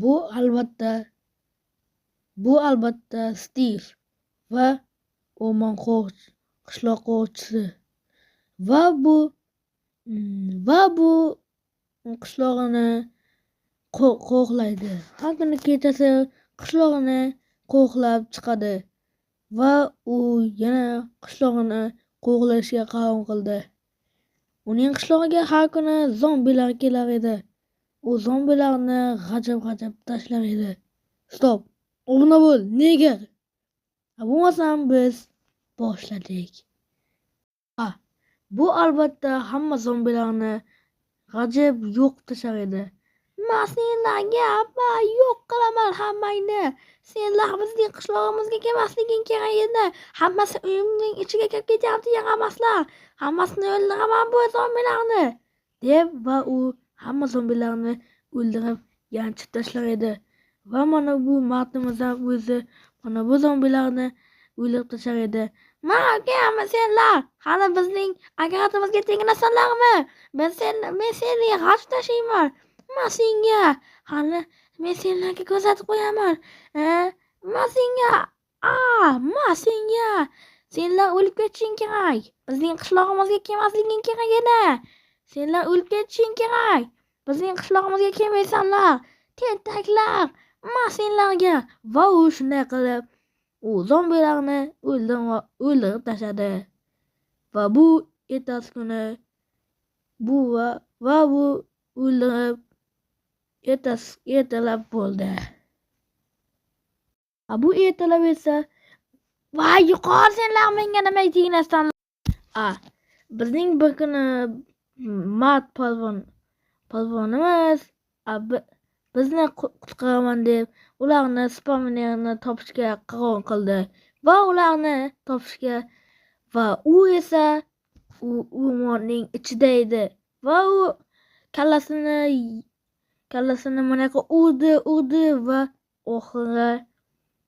Bu albatta bu albatta Stiv va o'rmon qishloq qo'riqchisi va bu qishlog'ini qo'riqlaydi. Har kuni kechasi qishlog'ini qo'riqlab chiqadi va u yana qishlog'ini qo'riqlashga qaror qildi. Uning qishlog'iga har kuni zombilar kelar edi. U zombilarni g'ajab tashlar edi. Stop. O'rna bo'l. Nega? Bo'lmasam biz boshladik. Bu albatta hamma zombilarni g'ajib yo'q tashlar edi. Senlarga yo'q qilaman hammangni. Senlar bizning qishlog'imizga kelmasliging kerak edi. Hammasi uyimning ichiga kirib ketyapti, yaramaslar. Hammasini o'ldiraman bu zombilarni. Deb va u hamma zombilarni o'ldirib yanchib tashlar edi. Va mana bu mardimizdan o'zi mana bu zombilarni o'ldirib tashlar edi. Mana senlar hali bizning agaratimizga teginasanlarmi? Men seni g'aj tashlayman. Senga hali men senlarga ko'rsatib qo'yaman. Senga senlar o'lib ketishing kerak. Bizning qishlog'imizga kelmasliging kerak edi. Senlar o'lib ketishing kerak. Bizning qishlog'imizga kelmaysanlar. Tentaklar. Senlarga va u shunday qilib u zombilarni o'ldirib tashladi. Va bu ertasi kuni bu o'ldirib ertalab bo'ldi. Bu ertalab esa yuqor senlar menga nima teginasan? Bizning bir kuni mard polvonimiz bizni qutqaraman deb ularni spawnerni topishga qaror qildi va ularni topishga va u esa o'rmonning ichida edi va u kallasini manaqa urdi va oxiri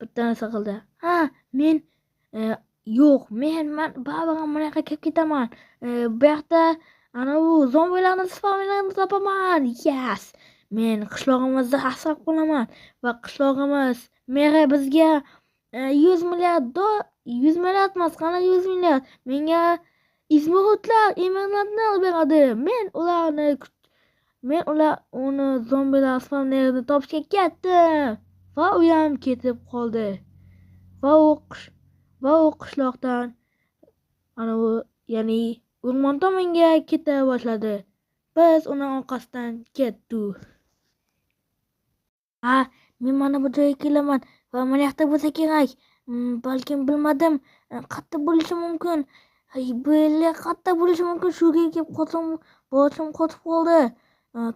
bitta narsa qildi. Men baribir manaqa kelib ketaman. Bu yoqda u zombilarni spawnerlarini topaman. Yes! Men qishlog'imizda asrab qolaman va qishlog'imiz meri bizga 100 milliard emas, qana 100 milliard menga emeraldlar beradi. Men uni zombilar spawnerini topishga ketdim. Va u ham ketib qoldi. Va u qishloqdan ya'ni o'rmon tomonga keta boshladi. Biz uni orqasidan ketdik. Men mana bu joyga kelaman va mana yoqda bo'lsa kerak. Balkim bilmadim. Qayerda bo'lishi mumkin? Bu yerlar qayerda bo'lishi mumkin? Shu yerga kelib qolsam, boshim qotib qoldi.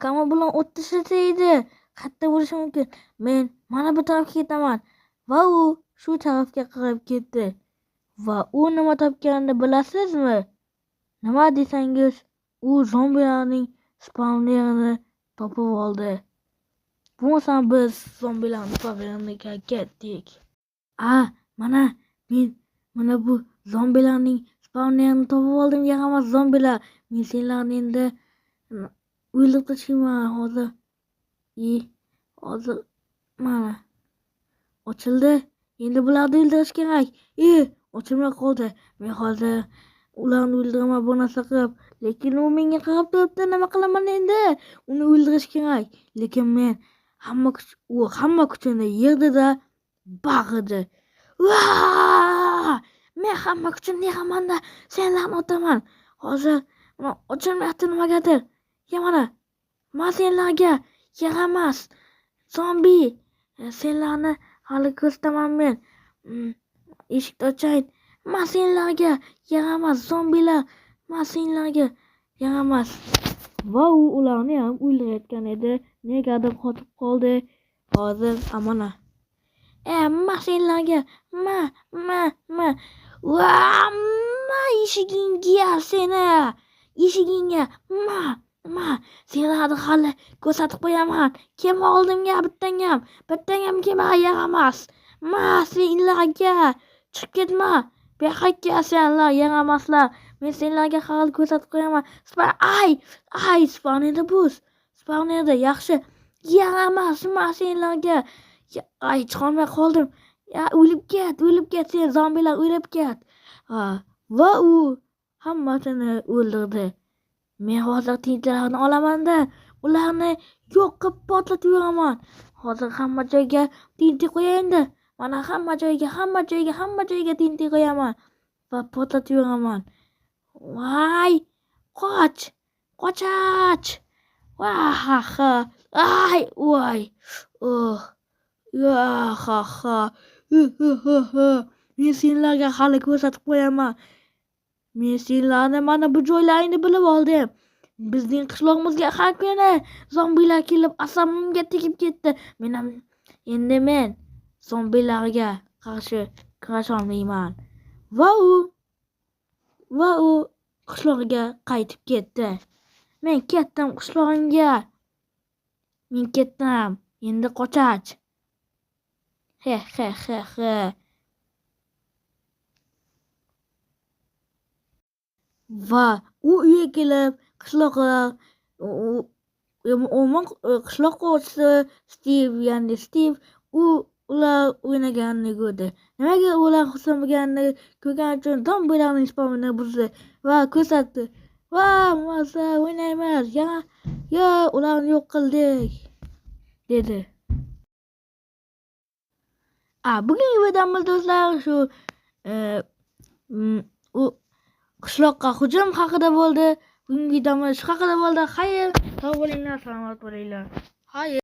Kamera bilan o't tashlasa edi. Qayerda bo'lishi mumkin? Men mana bu tarafga ketaman. Va u shu tarafga qarab ketdi. Va u nima topganini bilasizmi? Nima desangiz, u zombilarning spawnerini topib oldi. Bo'lmasa biz zombilarning spawneriniga ketdik. Mana bu zombilarning spawnerini topib oldim. Yaramas zombilar. Men senlarni endi o'ldirib tashlayman hozir. Hozir mana ochildi. Endi bularni o'ldirish kerak. Ochilmay qoldi. Men hozir ularni o'ldiraman bu narsa qilib. Lekin u menga qarab turibdi. Nima qilaman endi? Uni o'ldirish kerak. Lekin men hamma kuchini yig'di-da baqirdi. Men hamma kuchimni yig'aman-da senlarni otaman. Hozir ochilmayapti nimagadir. Mana senlarga yaramas zombi. Senlarni hali ko'rsataman men. Eshikni ochayin. Senlarga yaramas zombilar. Senlarga yaramas. Va u ularni ham o'ldirayotgan edi. Negadir qotib qoldi. Hozir amana. Senlarga eshigingga seni. Eshigingga senlarni hali ko'rsatib qo'yaman. Kelma oldimga bittangam kelma yaramas. Senlarga chiqib ketma. Bu yoqqa senlar yaramaslar. Men senlarga hali ko'rsatib qo'yaman. Spawnerda buz. Spawnerda yaxshi Yaramas mashinalarga. Ay, chiqolmay qoldim. Ya, o'lib ket sen, zombilar o'lib ket. Va u hammasini o'ldirdi. Men hozir tinchlarni olamanda, ularni yo'q qilib portlatib yuraman. Hozir hamma joyga tinch qo'yayinde. Mana hamma joyga tinch qo'yaman va portlatib yuraman. Voy! Qochach! Vahaha! Ay, voy! Oh! Yahaha! Men senlarga hali ko'rsatib qo'yaman. Men senlarni mana bu joylaringni bilib oldim. Bizning qishlog'imizga har kuni zombilar kelib asabimga tegib ketdi. Endi men zombilarga qarshi kurasholmayman. Va u qishlog'iga qaytib ketdi. Men ketdim qishlog'imga. Men ketdim. Endi qochach. He. Va u uyga kelib qishloq qo'shisi Steve ular o'ynaganini ko'rdi. Nimaga ular xursandligini ko'rgani uchun zombilarning spawnini buzdi va ko'rsatdi. Va masa o'ynaymiz. Ya, ularni yo'q qildik, dedi. Bugungi videomiz do'stlar shu u qishloqqa hujum haqida bo'ldi. Bugungi videomiz shu haqida bo'ldi. Xayr, sog' bo'linglar, salomat bo'linglar. Xayr.